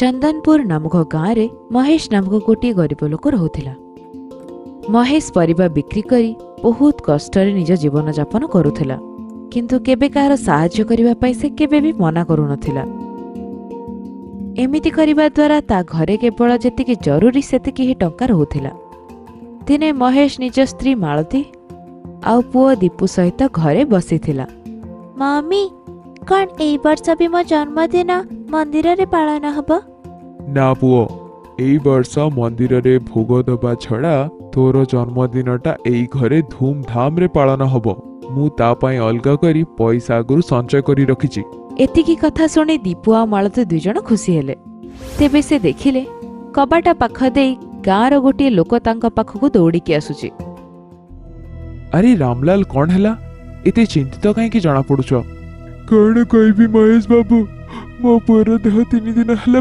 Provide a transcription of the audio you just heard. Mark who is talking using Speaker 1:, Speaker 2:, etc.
Speaker 1: चंदनपुर नामक गाँव में महेश नामक गोटे गरीब लोक रोला। महेश परिबा बिक्री करी बहुत कष्ट निज जीवन यापन करुला, किंतु केबे कहार साहाय्य करिबा पई से केबे भी मना करू नथिला। एमिति करिबा द्वारा ता घरे केवल जेतिकी जरूरी सेतिकी ही टंका रहुथिला। दिने महेश निज स्त्री मालती आउ पुओ दीपू सहित घरे बसीथिला।
Speaker 2: मम्मी कौन एई वर्ष भी मो जन्मदिन मंदिर रे पालन हब?
Speaker 3: ना पुओ, एई वर्ष मंदिर रे भोग दबा छड़ा तोर जन्मदिनटा एई घरे धूमधाम रे पालन हब। मु ता पई अलगा करी पैसा आगुरु संचय करी रखिची।
Speaker 1: एतिकी कथा शुणी दीपू आ मालती दुई जण खुशी हेले। तेबे से देखिले कबाटा पाख देई गाँर गोटे लोक तांका पाखकु दौड़िकी आसुची।
Speaker 3: अरे रामलाल, कौन हैला? एते चिंतित कहीं जना पड़ुछ? कौन कहबी महेश बाबू, मो पुअर देह 3 दिन हला